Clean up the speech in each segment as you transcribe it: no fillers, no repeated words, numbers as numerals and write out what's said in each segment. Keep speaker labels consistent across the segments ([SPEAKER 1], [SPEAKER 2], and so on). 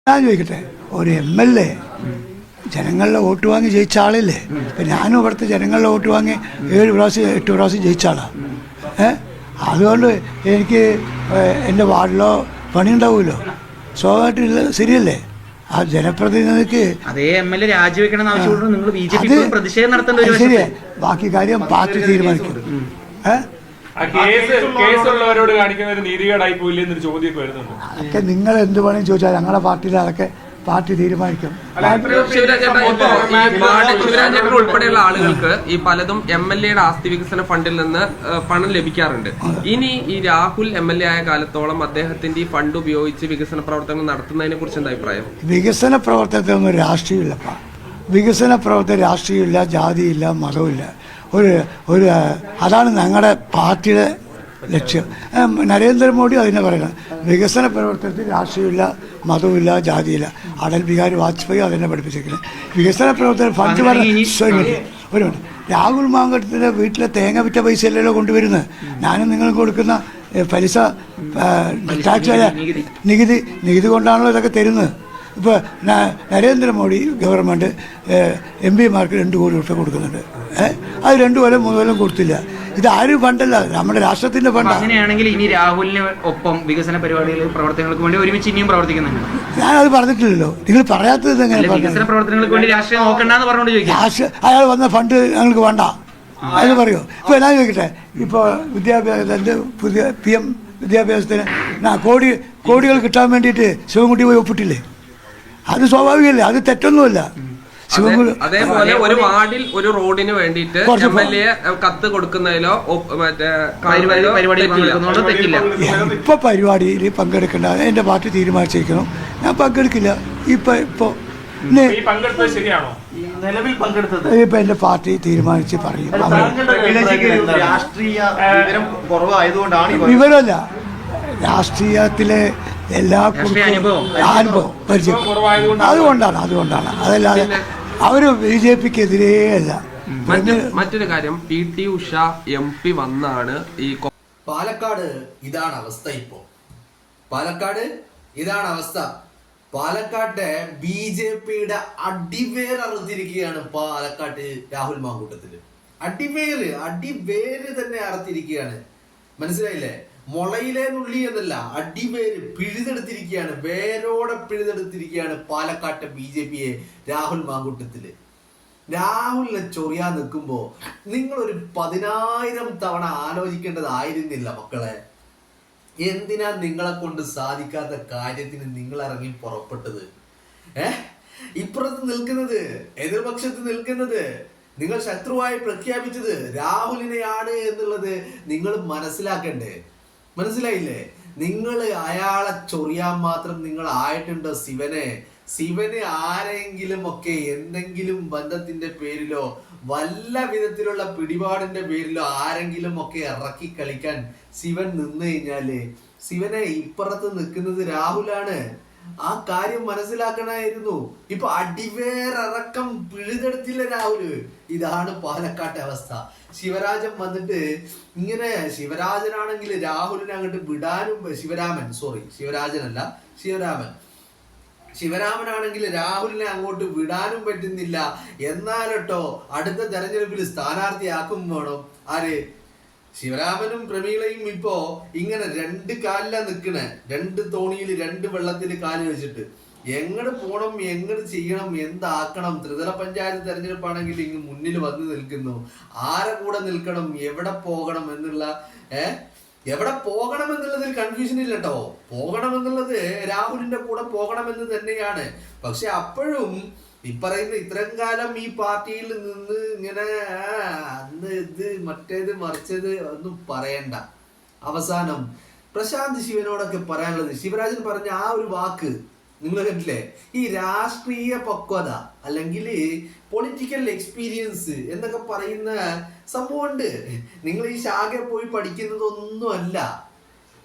[SPEAKER 1] ഞാൻ ചോദിക്കട്ടെ, ഒരു MLA ജനങ്ങളുടെ വോട്ട് വാങ്ങി ജയിച്ച ആളല്ലേ? ഇപ്പം ഞാനും ഇവിടുത്തെ ജനങ്ങളുടെ വോട്ട് വാങ്ങി 7 പ്രാവശ്യം 8 പ്രാവശ്യം ജയിച്ച ആളാണ്. അതുകൊണ്ട് എനിക്ക് എൻ്റെ വാർഡിലോ പണിയുണ്ടാവുമല്ലോ, സ്വാഭാവികമായിട്ടില്ല. ശരിയല്ലേ? ആ ജനപ്രതിനിധിക്ക് ശരിയാ, ബാക്കി കാര്യം പാർട്ടി തീരുമാനിക്കും. അതൊക്കെ നിങ്ങൾ എന്ത് വേണമെങ്കിൽ ചോദിച്ചാൽ ഞങ്ങളുടെ പാർട്ടിയിൽ അതൊക്കെ പാർട്ടി തീരുമാനിക്കും.
[SPEAKER 2] ഉൾപ്പെടെയുള്ള ആളുകൾക്ക് ഈ പലതും MLA-യുടെ ആസ്തി വികസന ഫണ്ടിൽ നിന്ന് പണം ലഭിക്കാറുണ്ട്. ഇനി ഈ രാഹുൽ MLA ആയ കാലത്തോളം അദ്ദേഹത്തിന്റെ ഈ ഫണ്ട് ഉപയോഗിച്ച് വികസന പ്രവർത്തനങ്ങൾ നടത്തുന്നതിനെ കുറിച്ച് എന്താ അഭിപ്രായം?
[SPEAKER 1] വികസന പ്രവർത്തനത്തിനൊന്നും രാഷ്ട്രീയമില്ലപ്പാ. വികസന പ്രവർത്തനം രാഷ്ട്രീയമില്ല, ജാതിയില്ല, മതമില്ല. ഒരു അതാണ് ഞങ്ങളുടെ പാർട്ടിയുടെ ലക്ഷ്യം. നരേന്ദ്രമോദി അതിനെ പറയണം, വികസന പ്രവർത്തനത്തിൽ രാഷ്ട്രീയമില്ല, മതമില്ല, ജാതിയില്ല. അടൽ ബിഹാരി വാജ്പേയി അതിനെ പഠിപ്പിച്ചിരിക്കുന്നത്. വികസന പ്രവർത്തനം ഫണ്ട് ഒരു മിനിറ്റ്, രാഹുൽ മാങ്കടത്തിൻ്റെ വീട്ടിലെ തേങ്ങ വിറ്റ പൈസ അല്ലല്ലോ കൊണ്ടുവരുന്നത്. ഞാനും നിങ്ങൾക്ക് കൊടുക്കുന്ന പലിശ ടാക്സ് നികുതി കൊണ്ടാണല്ലോ ഇതൊക്കെ തരുന്നത്. ഇപ്പോൾ നരേന്ദ്രമോദി ഗവൺമെൻറ് MP-മാർക്ക് 2 കോടി രൂപ കൊടുക്കുന്നുണ്ട്. അത് 2 കൊല്ലം 3 കൊല്ലം കൊടുത്തില്ല. ഇത് ആരും ഫണ്ടല്ല, നമ്മുടെ രാഷ്ട്രത്തിന്റെ ഫണ്ട്.
[SPEAKER 3] അങ്ങനെയാണെങ്കിൽ ഇനി രാഹുലിന് ഒപ്പം വികസന പരിപാടികൾ പ്രവർത്തനങ്ങൾക്ക് വേണ്ടി ഒരുമിച്ച് ഇനിയും പ്രവർത്തിക്കുന്നുണ്ട്.
[SPEAKER 1] ഞാനത് പറഞ്ഞിട്ടില്ലല്ലോ. നിങ്ങൾ പറയാത്തത് എങ്ങനെ?
[SPEAKER 3] വികസന പ്രവർത്തനങ്ങൾക്ക് വേണ്ടി രാഷ്ട്രീയം നോക്കണ്ടെന്ന് പറഞ്ഞുകൊണ്ട് ചോദിക്കാം.
[SPEAKER 1] അയാൾ വന്ന ഫണ്ട് ഞങ്ങൾക്ക് വേണ്ട അതിന് പറയുമോ? ഇപ്പോൾ ഞാൻ ചോദിക്കട്ടെ, ഇപ്പോൾ വിദ്യാഭ്യാസത്തിൻ്റെ പുതിയ PM വിദ്യാഭ്യാസത്തിന് കോടികൾ കിട്ടാൻ വേണ്ടിയിട്ട് ശിവൻകുട്ടി പോയി ഒപ്പിട്ടില്ലേ? അത് സ്വാഭാവികമല്ലേ? അത് തെറ്റൊന്നുമല്ല.
[SPEAKER 2] അതേപോലെ ഒരു വാർഡിൽ ഒരു റോഡിന് വേണ്ടിയിട്ട് MLA കത്ത് കൊടുക്കുന്നതിലോ
[SPEAKER 1] ഇപ്പൊ പരിപാടിയിൽ പങ്കെടുക്കേണ്ട എന്റെ പാർട്ടി തീരുമാനിച്ചിരിക്കണം. ഞാൻ പങ്കെടുക്കില്ല. ഇപ്പൊ ഇപ്പൊ എന്റെ പാർട്ടി തീരുമാനിച്ച് പറയും. വിവരമല്ല, രാഷ്ട്രീയത്തിലെ എല്ലാ അനുഭവം പരിചയം അതുകൊണ്ടാണ്. അതല്ലാതെ അവര് BJP-ക്കെതിരേ അല്ല.
[SPEAKER 2] മറ്റൊരു കാര്യം, PT ഉഷ MP വന്നാണ് ഈ
[SPEAKER 4] പാലക്കാട് ഇതാണ് അവസ്ഥ. പാലക്കാട്ടെ BJP-യുടെ അടിവേരറുത്തിരിക്കുകയാണ്. പാലക്കാട്ട് രാഹുൽ മാങ്കൂട്ടത്തില് അടിവേര് തന്നെ അറുത്തിരിക്കുകയാണ്. മനസ്സിലായില്ലേ? മുളയിലെ നുള്ളി എന്നല്ല, അടിവേര് പിഴുതെടുത്തിരിക്കുകയാണ്, വേരോടെ പിഴുതെടുത്തിരിക്കുകയാണ് പാലക്കാട്ടെ BJP-യെ രാഹുൽ മാങ്കൂട്ടത്തില്. രാഹുലിനെ ചൊറിയാൻ നിൽക്കുമ്പോ നിങ്ങളൊരു 10,000 തവണ ആലോചിക്കേണ്ടതായിരുന്നില്ല മക്കളെ? എന്തിനാ നിങ്ങളെ കൊണ്ട് സാധിക്കാത്ത കാര്യത്തിന് നിങ്ങൾ ഇറങ്ങി പുറപ്പെട്ടത്? ഇപ്പുറത്ത് നിൽക്കുന്നത്, എതിർപക്ഷത്ത് നിൽക്കുന്നത്, നിങ്ങൾ ശത്രുവായി പ്രഖ്യാപിച്ചത് രാഹുലിനെയാണ് എന്നുള്ളത് നിങ്ങൾ മനസ്സിലാക്കണ്ടേ? മനസ്സിലായില്ലേ? നിങ്ങൾ അയാളെ ചൊറിയാൻ മാത്രം നിങ്ങൾ ആയിട്ടുണ്ടോ? ശിവനെ ആരെങ്കിലും ഒക്കെ എന്തെങ്കിലും ബന്ധത്തിന്റെ പേരിലോ വല്ല വിധത്തിലുള്ള പിടിപാടിന്റെ പേരിലോ ആരെങ്കിലും ഒക്കെ ഇറക്കി കളിക്കാൻ ശിവൻ നിന്ന് കഴിഞ്ഞാല് ശിവനെ ഇപ്പുറത്ത് നിൽക്കുന്നത് രാഹുലാണ്. ആ കാര്യം മനസ്സിലാക്കണമായിരുന്നു. ഇപ്പൊ അടിവേറക്കം പിഴുതെടുത്തില്ല രാഹുല്. ഇതാണ് പാലക്കാട്ടെ അവസ്ഥ. ശിവരാജൻ വന്നിട്ട് ഇങ്ങനെ, ശിവരാജനാണെങ്കിൽ രാഹുലിനെ അങ്ങോട്ട് വിടാനും, ശിവരാമനാണെങ്കിൽ രാഹുലിനെ അങ്ങോട്ട് വിടാനും പറ്റുന്നില്ല. എന്നാലട്ടോ അടുത്ത തെരഞ്ഞെടുപ്പിൽ സ്ഥാനാർത്ഥിയാക്കും വേണം. ആര്? ശിവരാമനും പ്രമീളയും ഇപ്പോ ഇങ്ങനെ 2 കാലിലാ നിക്കണേ. 2 തോണിയിൽ 2 വെള്ളത്തിൽ കാല് വെച്ചിട്ട് എങ്ങോട്ട് പോണം, എങ്ങോട്ട് ചെയ്യണം, എന്താക്കണം. ത്രിതല പഞ്ചായത്ത് തെരഞ്ഞെടുപ്പാണെങ്കിൽ ഇങ്ങ് മുന്നിൽ വന്ന് നിൽക്കുന്നു. ആരെ കൂടെ നിൽക്കണം, എവിടെ പോകണം എന്നുള്ള എവിടെ പോകണം എന്നുള്ളതിൽ കൺഫ്യൂഷൻ ഇല്ല കേട്ടോ. പോകണമെന്നുള്ളത് രാഹുലിന്റെ കൂടെ പോകണമെന്ന് തന്നെയാണ്. പക്ഷെ അപ്പോഴും ഇപ്പറയുന്ന ഇത്രയും കാലം ഈ പാർട്ടിയിൽ നിന്ന് ഇങ്ങനെ അന്ന് ഇത് മറ്റേത് മറിച്ചത് ഒന്നും പറയണ്ട. അവസാനം പ്രശാന്ത് ശിവനോടൊക്കെ പറയാനുള്ളത്, ശിവരാജൻ പറഞ്ഞ ആ ഒരു വാക്ക് നിങ്ങൾ കണ്ടില്ലേ? ഈ രാഷ്ട്രീയ പക്വത അല്ലെങ്കിൽ പൊളിറ്റിക്കൽ എക്സ്പീരിയൻസ് എന്നൊക്കെ പറയുന്ന സംഭവമുണ്ട്. നിങ്ങൾ ഈ ശാഖയിൽ പോയി പഠിക്കുന്നതൊന്നുമല്ല.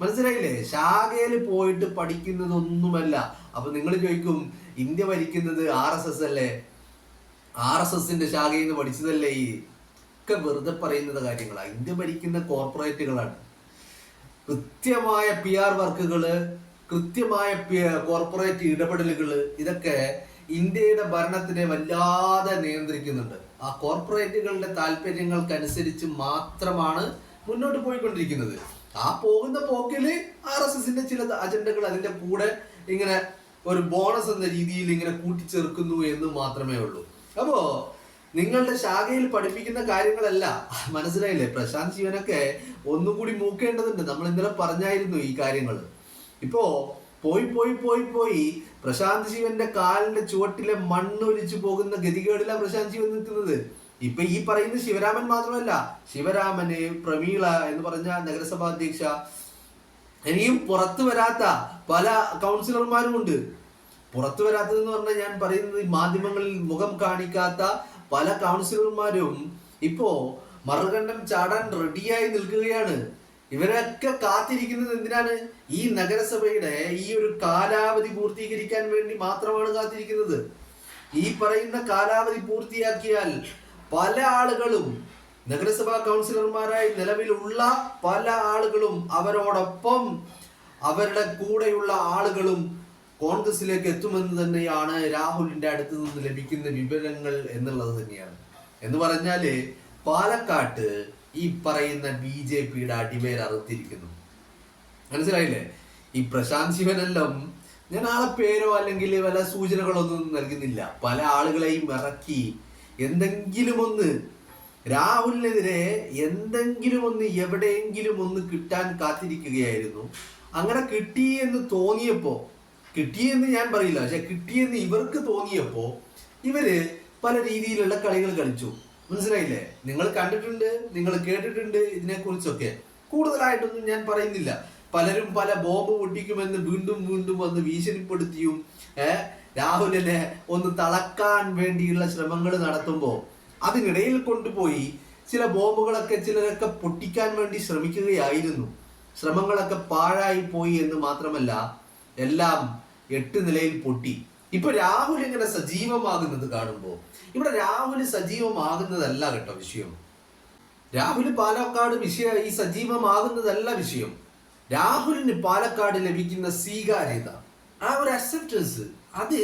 [SPEAKER 4] മനസ്സിലായില്ലേ? ശാഖയിൽ പോയിട്ട് പഠിക്കുന്നതൊന്നുമല്ല. അപ്പൊ നിങ്ങൾ ചോദിക്കും, ഇന്ത്യ ഭരിക്കുന്നത് RSS അല്ലേ? RSSന്റെ ശാഖയിൽ നിന്ന് പഠിച്ചതല്ലേ? ഈ ഒക്കെ വെറുതെ പറയുന്നത് കാര്യങ്ങളാണ്. ഇന്ത്യ ഭരിക്കുന്ന കോർപ്പറേറ്റുകളാണ്. കൃത്യമായ PR വർക്കുകള്, കൃത്യമായ കോർപ്പറേറ്റ് ഇടപെടലുകൾ, ഇതൊക്കെ ഇന്ത്യയുടെ ഭരണത്തിനെ വല്ലാതെ നിയന്ത്രിക്കുന്നുണ്ട്. ആ കോർപ്പറേറ്റുകളുടെ താല്പര്യങ്ങൾക്കനുസരിച്ച് മാത്രമാണ് മുന്നോട്ട് പോയിക്കൊണ്ടിരിക്കുന്നത്. ആ പോകുന്ന പോക്കില് RSSന്റെ ചില അജണ്ടകൾ അതിന്റെ കൂടെ ഇങ്ങനെ ഒരു ബോണസ് എന്ന രീതിയിൽ ഇങ്ങനെ കൂട്ടിച്ചേർക്കുന്നു എന്ന് മാത്രമേ ഉള്ളൂ. അപ്പോ നിങ്ങളുടെ ശാഖയിൽ പഠിപ്പിക്കുന്ന കാര്യങ്ങളല്ല, മനസ്സിലായില്ലേ? പ്രശാന്ത് ശിവനൊക്കെ ഒന്നും കൂടി മൂക്കേണ്ടതുണ്ട്. നമ്മൾ ഇന്നലെ പറഞ്ഞായിരുന്നു ഈ കാര്യങ്ങൾ. ഇപ്പോ പോയി പ്രശാന്ത് ശിവന്റെ കാലിന്റെ ചുവട്ടിലെ മണ്ണൊലിച്ചു പോകുന്ന ഗതികേടിലാണ് പ്രശാന്ത് ശിവൻ നിൽക്കുന്നത്. ഇപ്പൊ ഈ പറയുന്ന ശിവരാമൻ മാത്രമല്ല, ശിവരാമന്, പ്രമീള എന്ന് പറഞ്ഞ നഗരസഭാ അധ്യക്ഷ, ഇനിയും പുറത്തു വരാത്ത പല കൗൺസിലർമാരും ഉണ്ട്. പുറത്തു വരാത്തതെന്ന് പറഞ്ഞാൽ ഞാൻ പറയുന്നത് മാധ്യമങ്ങളിൽ മുഖം കാണിക്കാത്ത പല കൗൺസിലർമാരും ഇപ്പോ മറുകണ്ഠം ചാടാൻ റെഡിയായി നിൽക്കുകയാണ്. ഇവരൊക്കെ കാത്തിരിക്കുന്നത് എന്തിനാണ്? ഈ നഗരസഭയുടെ ഈ ഒരു കാലാവധി പൂർത്തീകരിക്കാൻ വേണ്ടി മാത്രമാണ് കാത്തിരിക്കുന്നത്. ഈ പറയുന്ന കാലാവധി പൂർത്തിയാക്കിയാൽ പല ആളുകളും, നഗരസഭാ കൗൺസിലർമാരായി നിലവിലുള്ള പല ആളുകളും, അവരോടൊപ്പം അവരുടെ കൂടെയുള്ള ആളുകളും കോൺഗ്രസിലേക്ക് എത്തുമെന്ന് തന്നെയാണ് രാഹുലിന്റെ അടുത്ത് നിന്ന് ലഭിക്കുന്ന വിവരങ്ങൾ എന്നുള്ളത് തന്നെയാണ്. എന്ന് പറഞ്ഞാല് പാലക്കാട്ട് ഈ പറയുന്ന BJPയുടെ അടിവേർ അറുത്തിരിക്കുന്നു. മനസ്സിലായില്ലേ? ഈ പ്രശാന്ത് ശിവനെല്ലാം ഞാൻ ആളെ പേരോ അല്ലെങ്കിൽ വല്ല സൂചനകളൊന്നും നൽകുന്നില്ല. പല ആളുകളെയും ഇറക്കി എന്തെങ്കിലും ഒന്ന് രാഹുലിനെതിരെ എന്തെങ്കിലും ഒന്ന് എവിടെയെങ്കിലും ഒന്ന് കിട്ടാൻ കാത്തിരിക്കുകയായിരുന്നു. അങ്ങനെ കിട്ടിയെന്ന് തോന്നിയപ്പോ, കിട്ടിയെന്ന് ഞാൻ പറയില്ല, പക്ഷെ കിട്ടിയെന്ന് ഇവർക്ക് തോന്നിയപ്പോ ഇവര് പല രീതിയിലുള്ള കളികൾ കളിച്ചു. മനസ്സിലായില്ലേ? നിങ്ങൾ കണ്ടിട്ടുണ്ട്, നിങ്ങൾ കേട്ടിട്ടുണ്ട് ഇതിനെക്കുറിച്ചൊക്കെ. കൂടുതലായിട്ടൊന്നും ഞാൻ പറയുന്നില്ല. പലരും പല ബോംബ് പൊട്ടിക്കുമെന്ന് വീണ്ടും വീണ്ടും വന്ന് ഭീഷണിപ്പെടുത്തിയും രാഹുലിനെ ഒന്ന് തളക്കാൻ വേണ്ടിയുള്ള ശ്രമങ്ങൾ നടത്തുമ്പോൾ അതിനിടയിൽ കൊണ്ടുപോയി ചില ബോംബുകളൊക്കെ ചിലരൊക്കെ പൊട്ടിക്കാൻ വേണ്ടി ശ്രമിക്കുകയായിരുന്നു. ശ്രമങ്ങളൊക്കെ പാഴായി പോയി എന്ന് മാത്രമല്ല, എല്ലാം 8 നിലയിൽ പൊട്ടി. ഇപ്പൊ രാഹുൽ ഇങ്ങനെ സജീവമാകുന്നത് കാണുമ്പോൾ ഇവിടെ രാഹുൽ സജീവമാകുന്നതല്ല കേട്ടോ വിഷയം. രാഹുൽ പാലക്കാട് ഈ സജീവമാകുന്നതല്ല വിഷയം. രാഹുലിന് പാലക്കാട് ലഭിക്കുന്ന സ്വീകാര്യത, ആ ഒരു അക്സെപ്റ്റൻസ്, അത്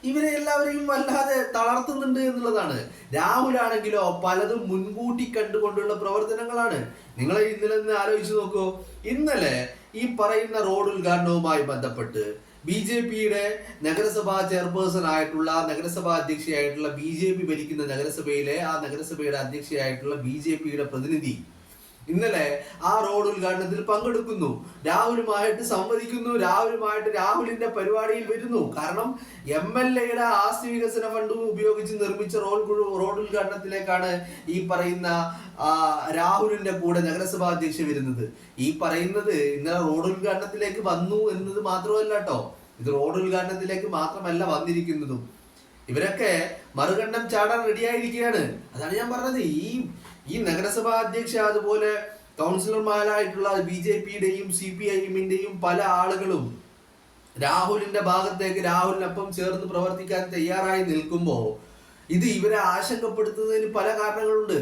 [SPEAKER 4] ഇവരെ എല്ലാവരെയും വല്ലാതെ തളർത്തുന്നുണ്ട് എന്നുള്ളതാണ്. രാഹുലാണെങ്കിലോ പലതും മുൻകൂട്ടി കണ്ടുകൊണ്ടുള്ള പ്രവർത്തനങ്ങളാണ്. നിങ്ങൾ ഇന്നലെ ആലോചിച്ച് നോക്കൂ. ഇന്നലെ ഈ പറയുന്ന റോഡ് ഉദ്ഘാടനവുമായി ബന്ധപ്പെട്ട് BJPയുടെ നഗരസഭാ ചെയർപേഴ്സൺ ആയിട്ടുള്ള, നഗരസഭാ അധ്യക്ഷയായിട്ടുള്ള, BJP ഭരിക്കുന്ന നഗരസഭയിലെ ആ നഗരസഭയുടെ അധ്യക്ഷയായിട്ടുള്ള BJPയുടെ പ്രതിനിധി ഇന്നലെ ആ റോഡ് ഉദ്ഘാടനത്തിൽ പങ്കെടുക്കുന്നു. രാഹുലുമായിട്ട് സംവദിക്കുന്നു. രാഹുലിന്റെ പരിപാടിയിൽ വരുന്നു. കാരണം MLAയുടെ ആസ്തി വികസന ഫണ്ട് ഉപയോഗിച്ച് നിർമ്മിച്ച റോഡ് ഉദ്ഘാടനത്തിലേക്കാണ് ഈ പറയുന്ന രാഹുലിന്റെ കൂടെ നഗരസഭാ അധ്യക്ഷ വരുന്നത്. ഈ പറയുന്നത് ഇന്നലെ റോഡ് ഉദ്ഘാടനത്തിലേക്ക് വന്നു എന്നത് മാത്രമല്ല കേട്ടോ, ഇത് റോഡ് ഉദ്ഘാടനത്തിലേക്ക് മാത്രമല്ല വന്നിരിക്കുന്നതും. ഇവരൊക്കെ മറുകണ്ഠം ചാടാൻ റെഡിയായിരിക്കുകയാണ്. അതാണ് ഞാൻ പറഞ്ഞത്. ഈ നഗരസഭാ അധ്യക്ഷ, അതുപോലെ കൗൺസിലർമാരായിട്ടുള്ള BJPയുടെയും CPIMന്റെയും പല ആളുകളും രാഹുലിന്റെ ഭാഗത്തേക്ക്, രാഹുലിനൊപ്പം ചേർന്ന് പ്രവർത്തിക്കാൻ തയ്യാറായി നിൽക്കുമ്പോൾ ഇത് ഇവരെ ആശങ്കപ്പെടുത്തുന്നതിന് പല കാരണങ്ങളുണ്ട്.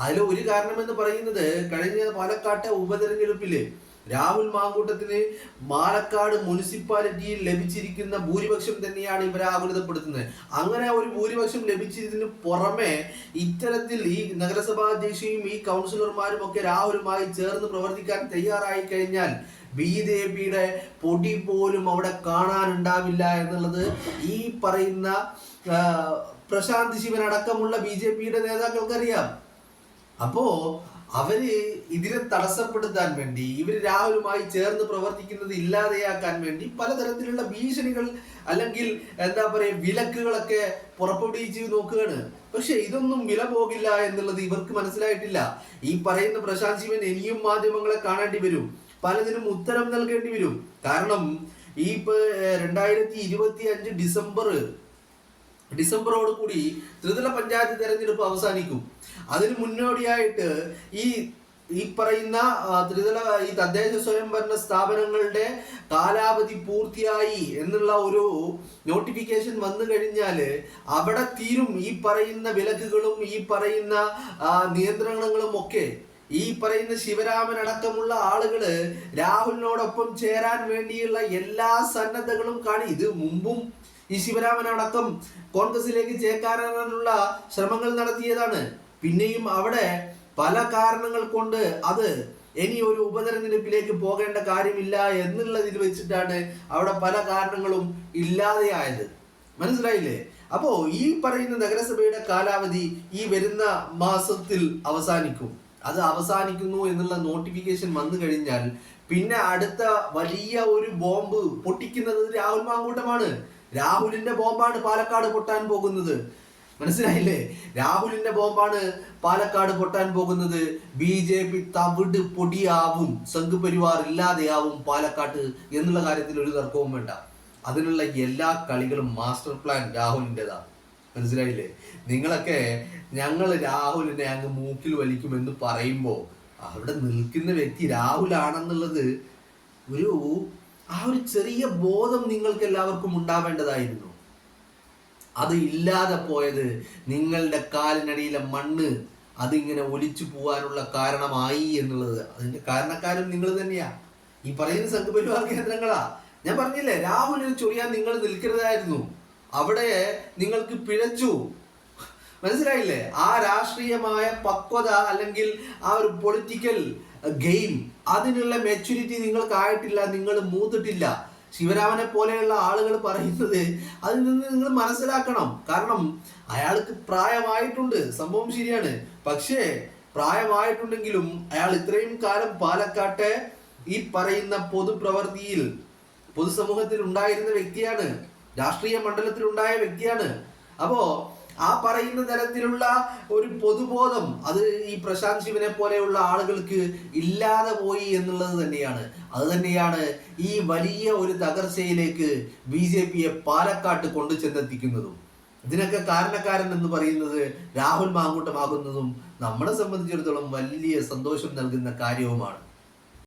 [SPEAKER 4] അതിൽ ഒരു കാരണം എന്ന് പറയുന്നത്, കഴിഞ്ഞ പാലക്കാട്ടെ ഉപതെരഞ്ഞെടുപ്പില് രാഹുൽ മാങ്കൂട്ടത്തിന് പാലക്കാട് മുനിസിപ്പാലിറ്റിയിൽ ലഭിച്ചിരിക്കുന്ന ഭൂരിപക്ഷം തന്നെയാണ് ഇവരെ ആകുലതപ്പെടുത്തുന്നത്. അങ്ങനെ ഒരു ഭൂരിപക്ഷം ലഭിച്ചതിന് പുറമെ ഇത്തരത്തിൽ ഈ നഗരസഭാ അധ്യക്ഷയും ഈ കൗൺസിലർമാരും ഒക്കെ രാഹുലുമായി ചേർന്ന് പ്രവർത്തിക്കാൻ തയ്യാറായി കഴിഞ്ഞാൽ BJPയുടെ പൊടി പോലും അവിടെ കാണാനുണ്ടാവില്ല എന്നുള്ളത് ഈ പറയുന്ന പ്രശാന്ത് ശിവൻ അടക്കമുള്ള BJPയുടെ നേതാക്കൾക്കറിയാം. അപ്പോ അവര് ഇതിനെ തടസ്സപ്പെടുത്താൻ വേണ്ടി, ഇവര് രാഹുലുമായി ചേർന്ന് പ്രവർത്തിക്കുന്നത് ഇല്ലാതെയാക്കാൻ വേണ്ടി പലതരത്തിലുള്ള ഭീഷണികൾ അല്ലെങ്കിൽ എന്താ പറയുക വിലക്കുകളൊക്കെ പുറപ്പെടുവിച്ച് നോക്കുകയാണ്. പക്ഷെ ഇതൊന്നും വില പോകില്ല എന്നുള്ളത് ഇവർക്ക് മനസ്സിലായിട്ടില്ല. ഈ പറയുന്ന പ്രശാന്ത് ശിവൻ ഇനിയും മാധ്യമങ്ങളെ കാണേണ്ടി വരും, പലതിനും ഉത്തരം നൽകേണ്ടി വരും. കാരണം ഈ 2025 ഡിസംബറോട് കൂടി ത്രിതല പഞ്ചായത്ത് തെരഞ്ഞെടുപ്പ് അവസാനിക്കും. അതിന് മുന്നോടിയായിട്ട് ഈ പറയുന്ന ഈ തദ്ദേശ സ്വയംഭരണ സ്ഥാപനങ്ങളുടെ കാലാവധി പൂർത്തിയായി എന്നുള്ള ഒരു നോട്ടിഫിക്കേഷൻ വന്നു കഴിഞ്ഞാൽ അവിടെ തീരും ഈ പറയുന്ന വിലക്കുകളും ഈ പറയുന്ന നിയന്ത്രണങ്ങളും ഒക്കെ. ഈ പറയുന്ന ശിവരാമൻ അടക്കമുള്ള ആളുകള് രാഹുലിനോടൊപ്പം ചേരാൻ വേണ്ടിയുള്ള എല്ലാ സന്നദ്ധകളും കാണി. ഇത് മുമ്പും ഈ ശിവരാമൻ അടക്കം കോൺഗ്രസിലേക്ക് ചേക്കാനുള്ള ശ്രമങ്ങൾ നടത്തിയതാണ്. പിന്നെയും അവിടെ പല കാരണങ്ങൾ കൊണ്ട് അത് ഇനി ഒരു ഉപതെരഞ്ഞെടുപ്പിലേക്ക് പോകേണ്ട കാര്യമില്ല എന്നുള്ളതിൽ വെച്ചിട്ടാണ് അവിടെ പല കാരണങ്ങളും ഇല്ലാതെയായത്. മനസ്സിലായില്ലേ? അപ്പോ ഈ പറയുന്ന നഗരസഭയുടെ കാലാവധി ഈ വരുന്ന മാസത്തിൽ അവസാനിക്കും. അത് അവസാനിക്കുന്നു എന്നുള്ള നോട്ടിഫിക്കേഷൻ വന്നു കഴിഞ്ഞാൽ പിന്നെ അടുത്ത വലിയ ഒരു ബോംബ് പൊട്ടിക്കുന്നത് രാഹുൽ മാങ്കൂട്ടമാണ്. രാഹുലിന്റെ ബോംബാണ് പാലക്കാട് പൊട്ടാൻ പോകുന്നത്. മനസ്സിലായില്ലേ? രാഹുലിന്റെ ബോംബാണ് പാലക്കാട് പൊട്ടാൻ പോകുന്നത്. BJP തവിട് പൊടിയാവും, സംഘ് പരിവാർ ഇല്ലാതെയാവും പാലക്കാട്ട് എന്നുള്ള കാര്യത്തിൽ ഒരു തർക്കവും വേണ്ട. അതിനുള്ള എല്ലാ കളികളും മാസ്റ്റർ പ്ലാൻ രാഹുലിൻ്റെതാണ്. മനസ്സിലായില്ലേ? നിങ്ങളൊക്കെ ഞങ്ങൾ രാഹുലിനെ അങ്ങ് മൂക്കിൽ വലിക്കുമെന്ന് പറയുമ്പോൾ അവിടെ നിൽക്കുന്ന വ്യക്തി രാഹുലാണെന്നുള്ളത് ഒരു ചെറിയ ബോധം നിങ്ങൾക്ക് എല്ലാവർക്കും ഉണ്ടാവേണ്ടതായിരുന്നു. അത് ഇല്ലാതെ പോയത് നിങ്ങളുടെ കാലിനടിയിലെ മണ്ണ് അതിങ്ങനെ ഒലിച്ചു പോകാനുള്ള കാരണമായി എന്നുള്ളത്. അതിന്റെ കാരണക്കാരും നിങ്ങൾ തന്നെയാ. ഈ പറയുന്ന സംഘപരിവാർ കേന്ദ്രങ്ങളാ. ഞാൻ പറഞ്ഞില്ലേ, രാഹുലിനെ ചൊറിയാൻ നിങ്ങൾ നിൽക്കരുതായിരുന്നു. അവിടെ നിങ്ങൾക്ക് പിഴച്ചു. മനസ്സിലായില്ലേ? ആ രാഷ്ട്രീയമായ പക്വത അല്ലെങ്കിൽ ആ ഒരു പൊളിറ്റിക്കൽ ഗെയിം, അതിനുള്ള മെച്യൂരിറ്റി നിങ്ങൾക്കായിട്ടില്ല, നിങ്ങൾ മൂത്തിട്ടില്ല. ശിവരാമനെ പോലെയുള്ള ആളുകൾ പറയുന്നത് അതിൽ നിന്ന് നിങ്ങൾ മനസ്സിലാക്കണം. കാരണം അയാൾക്ക് പ്രായമായിട്ടുണ്ട്, സംഭവം ശരിയാണ്. പക്ഷേ പ്രായമായിട്ടുണ്ടെങ്കിലും അയാൾ ഇത്രയും കാലം പാലക്കാട്ടെ ഈ പറയുന്ന പൊതുപ്രവൃത്തിയിൽ പൊതുസമൂഹത്തിൽ ഉണ്ടായിരുന്ന വ്യക്തിയാണ്, രാഷ്ട്രീയ മണ്ഡലത്തിൽ ഉണ്ടായ വ്യക്തിയാണ്. അപ്പോ ആ പറയുന്ന തരത്തിലുള്ള ഒരു പൊതുബോധം അത് ഈ പ്രശാന്ത് ശിവനെ പോലെയുള്ള ആളുകൾക്ക് ഇല്ലാതെ പോയി എന്നുള്ളത് തന്നെയാണ്. അത് തന്നെയാണ് ഈ വലിയ ഒരു തകർച്ചയിലേക്ക് BJPയെ പാലക്കാട്ട് കൊണ്ടു ചെന്നെത്തിക്കുന്നതും. ഇതിനൊക്കെ കാരണക്കാരൻ എന്ന് പറയുന്നത് രാഹുൽ മാങ്കൂട്ടമാകുന്നതും നമ്മളെ സംബന്ധിച്ചിടത്തോളം വലിയ സന്തോഷം നൽകുന്ന കാര്യവുമാണ്.